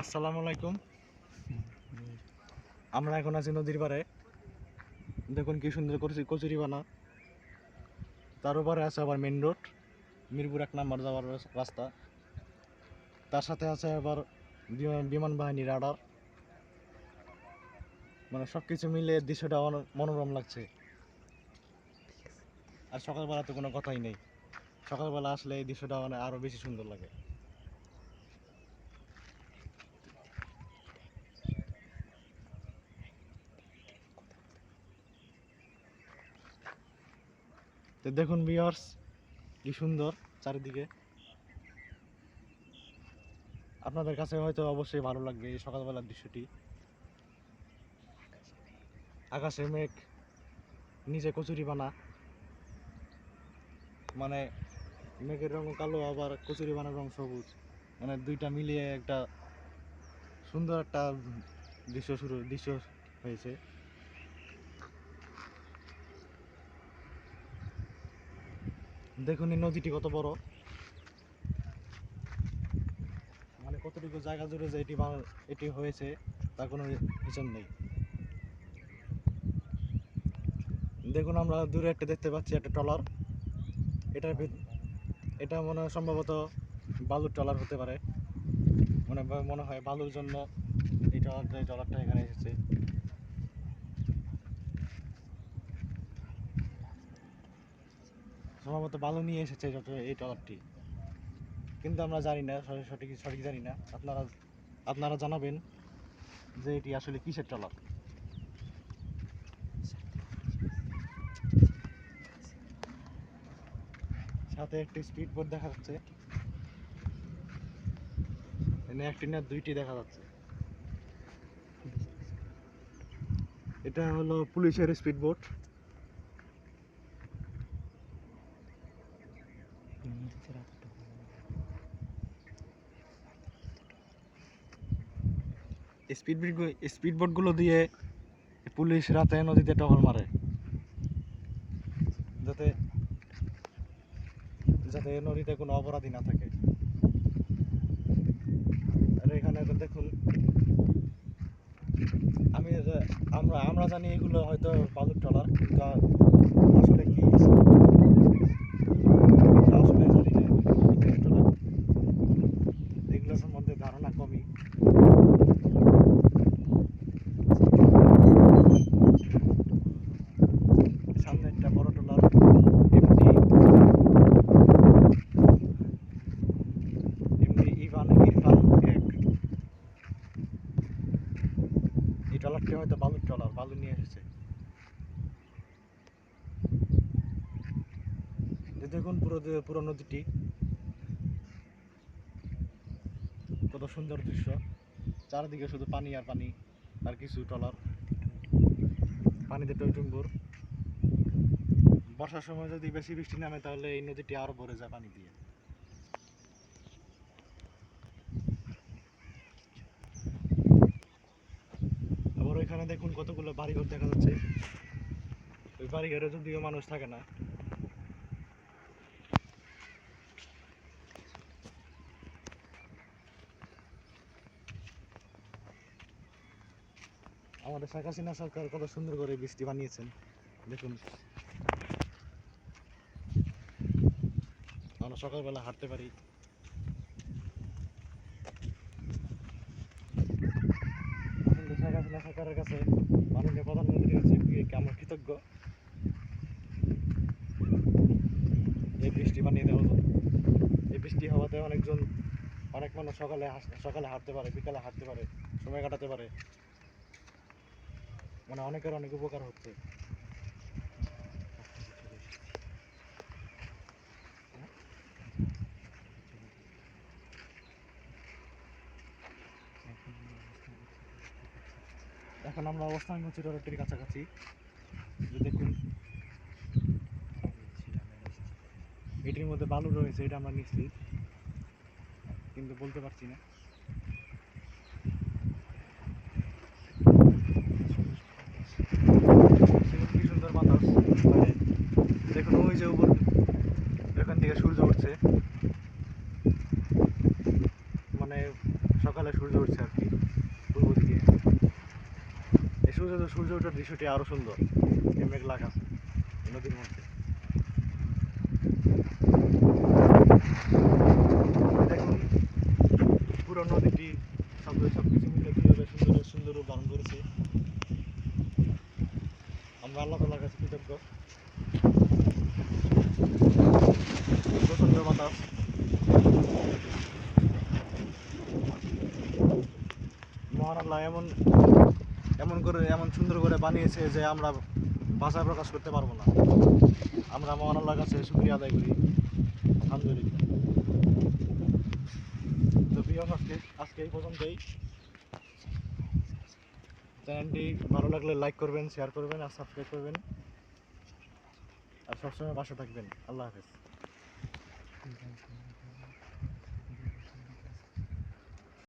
আসসালামু আলাইকুম। আমরা এখন আছি নদীর পাড়ে। দেখুন কি সুন্দর করছি কচুরিপানা। তার উপরে আছে আবার মেন রোড, মিরপুর 1 নম্বর যাওয়ার রাস্তা। তার সাথে আছে আবার বিমান বাহিনী রাডার। মানে সব কিছু মিলে দৃশ্যটা অনেক মনোরম লাগছে। আর সকালবেলা তো কোনো কথাই নেই। সকালবেলা আসলে এই দৃশ্যটা মানে আরো বেশি সুন্দর লাগে। তো দেখুন ভিউয়ার্স, কি সুন্দর চারিদিকে। আপনাদের কাছে হয়তো অবশ্যই ভালো লাগবে এই সকালবেলার দৃশ্যটি। আকাশে মেঘ, নিচে কচুরিপানা, মানে মেঘের রং কালো আবার কচুরিপানার রং সবুজ, মানে দুইটা মিলিয়ে একটা সুন্দর একটা দৃশ্য হয়েছে। দেখুন এই নদীটি কত বড়, মানে কতটুকু জায়গা জুড়ে যে এটি হয়েছে তার কোনো হিসাব নেই। দেখুন আমরা দূরে একটা দেখতে পাচ্ছি একটা ট্রলার। এটার এটা মনে হয় সম্ভবত বালুর ট্রলার হতে পারে। মনে হয় বালুর জন্য এই ট্রলারটা এখানে এসেছে। সম্ভবত বালু নিয়ে এসেছে এই ট্রলারটি, কিন্তু আমরা জানি না, সঠিক জানি না। আপনারা জানাবেন যে এটি আসলে কিসের ট্রলার। সাথে একটি স্পিড বোট দেখা যাচ্ছে, এখানে একটি না দুইটি দেখা যাচ্ছে। এটা হলো পুলিশের স্পিড বোট। স্পিড বোট গুলো দিয়ে পুলিশ রাতে নদীতে টহল মারে, যাতে যাতে নদীতে কোনো অপরাধী না থাকে। আর এখানে দেখুন, আমি আমরা জানি এগুলো হয়তো বালুর ট্রলার, কিন্তু আসলে কি আসলে জানি না কিসের ট্রলার। এগুলো সম্বন্ধে ধারণা কমই। সামনে একটা বড় ট্রলার, এমনি ইরফান এক। এই ট্রলারটি হয়তো বালুর ট্রলার, বালু নিয়ে এসেছে। দেখুন পুরো নদীটি কত সুন্দর দৃশ্য। চারিদিকে শুধু পানি আর পানি, আর কিছু ট্রলার পানিতে টইটুম্বুর। বর্ষার সময় যদি বেশি বৃষ্টি নামে তাহলে এই নদীটি আরো ভরে যায় পানি দিয়ে। আবার ওইখানে দেখুন কতগুলো বাড়িঘর দেখা যাচ্ছে। ওই বাড়িঘরে যদিও মানুষ থাকে না। আমাদের শেখ হাসিনা সরকার কত সুন্দর করে বৃষ্টি বানিয়েছেন দেখুন। আমরা সকালবেলা হাঁটতে পারি। কিন্তু শেখ হাসিনা সরকারের কাছে, মাননীয় প্রধানমন্ত্রীর কাছে আমরা কৃতজ্ঞ এই বৃষ্টি বানিয়ে দেওয়ার জন্য। এই বৃষ্টি হওয়াতে অনেক মানুষ সকালে হাঁটতে পারে, বিকালে হাঁটতে পারে, সময় কাটাতে পারে। মানে অনেকের অনেক উপকার হচ্ছে। এখন আমরা অবস্থান করছি রোডটির কাছাকাছি। দেখুন এটির মধ্যে বালু রয়েছে, এটা আমরা নিশ্চিত, কিন্তু বলতে পারছি না। কি সুন্দর বাতাস বাইরে। দেখুন ওই যে উপর, এখান থেকে সূর্য উঠছে, মানে সকালে সূর্য সূর্য উঠছে আর কি পূর্ব দিকে। এই সূর্য ওঠার দৃশ্যটি আরো সুন্দর, এই মেঘলা আকাশ নদীর মধ্যে। দেখুন পুরো নদীটি সবকিছু মিলে কীভাবে সুন্দর সুন্দর রূপ ধারণ করেছে। আমরা আল্লাহ তাআলার কাছে কৃতজ্ঞ। প্রচন্ড বাতাস, মহান আল্লাহ এমন সুন্দর করে বানিয়েছে যে আমরা ভাষায় প্রকাশ করতে পারবো না। আমরা মহান আল্লাহর কাছে শুকরিয়া আদায় করি, আলহামদুলিল্লাহ। তো প্রিয় আজকে এই পর্যন্তই। চ্যানেলটি ভালো লাগলে লাইক করবেন, শেয়ার করবেন আর সাবস্ক্রাইব করবেন, আর সবসময় পাশে থাকবেন। আল্লাহ হাফেজ।